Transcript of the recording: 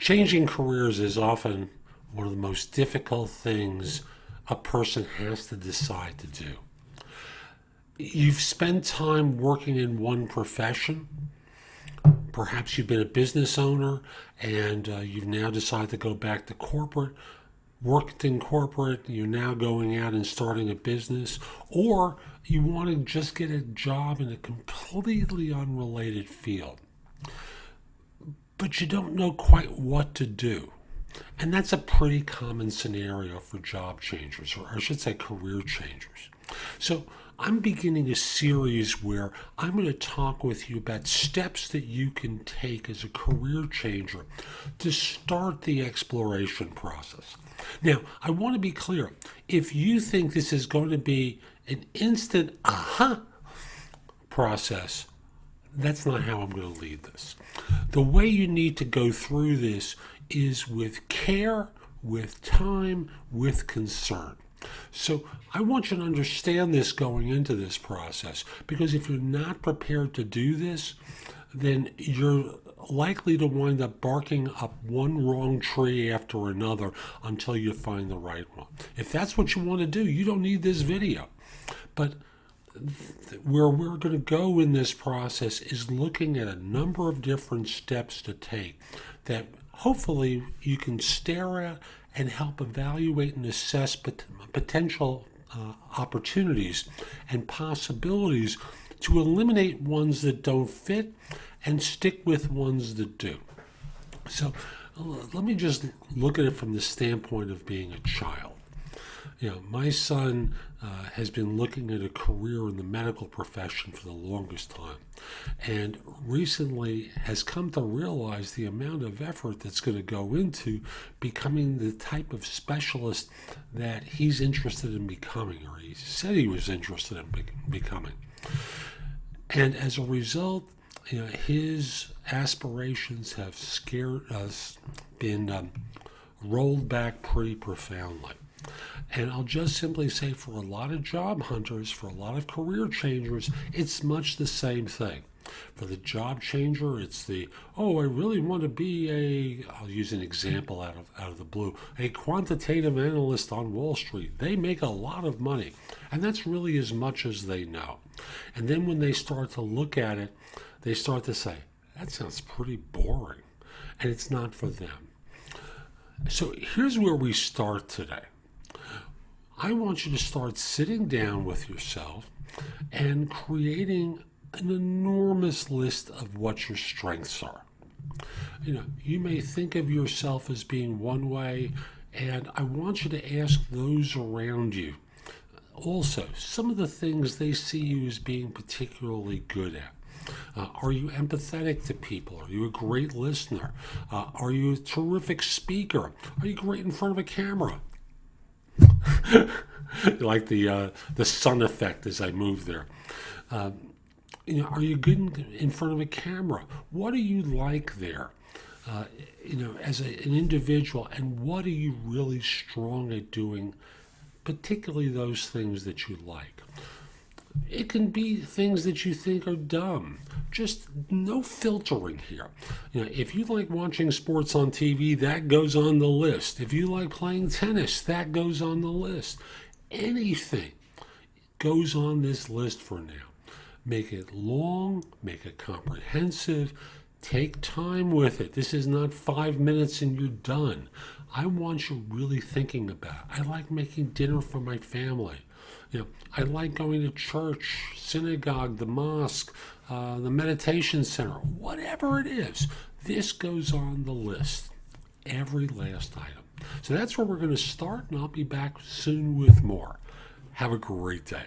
Changing careers is often one of the most difficult things a person has to decide to do. You've spent time working in one profession. Perhaps you've been a business owner and you've now decided to go back to corporate, worked in corporate, you're now going out and starting a business, or you want to just get a job in a completely unrelated field, but you don't know quite what to do. And that's a pretty common scenario for job changers, or I should say career changers. So I'm beginning a series where I'm going to talk with you about steps that you can take as a career changer to start the exploration process. Now, I want to be clear. If you think this is going to be an instant aha process, that's not how I'm going to lead this. The way you need to go through this is with care, with time, with concern. So I want you to understand this going into this process, because if you're not prepared to do this, then you're likely to wind up barking up one wrong tree after another until you find the right one. If that's what you want to do, you don't need this video. But where we're going to go in this process is looking at a number of different steps to take that hopefully you can stare at and help evaluate and assess potential opportunities and possibilities to eliminate ones that don't fit and stick with ones that do. So let me just look at it from the standpoint of being a child. My son has been looking at a career in the medical profession for the longest time, and recently has come to realize the amount of effort that's going to go into becoming the type of specialist that he's interested in becoming, or he said he was interested in becoming. And as a result, his aspirations have been rolled back pretty profoundly. And I'll just simply say, for a lot of job hunters, for a lot of career changers, it's much the same thing. For the job changer, it's I really want to be I'll use an example out of the blue, a quantitative analyst on Wall Street. They make a lot of money, and that's really as much as they know. And then when they start to look at it, they start to say, that sounds pretty boring, and it's not for them. So here's where we start today. I want you to start sitting down with yourself and creating an enormous list of what your strengths are. You may think of yourself as being one way, and I want you to ask those around you also some of the things they see you as being particularly good at. Are you empathetic to people? Are you a great listener? Are you a terrific speaker? Are you great in front of a camera? Like the sun effect as I move there. Are you good in front of a camera? What are you like there? As an individual, and what are you really strong at doing, particularly those things that you like? It can be things that you think are dumb. Just no filtering here. If you like watching sports on TV, that goes on the list. If you like playing tennis, that goes on the list. Anything goes on this list for now. Make it long, make it comprehensive, take time with it. This is not 5 minutes and you're done. I want you really thinking about it. I like making dinner for my family. I like going to church, synagogue, the mosque, the meditation center, whatever it is. This goes on the list, every last item. So that's where we're going to start, and I'll be back soon with more. Have a great day.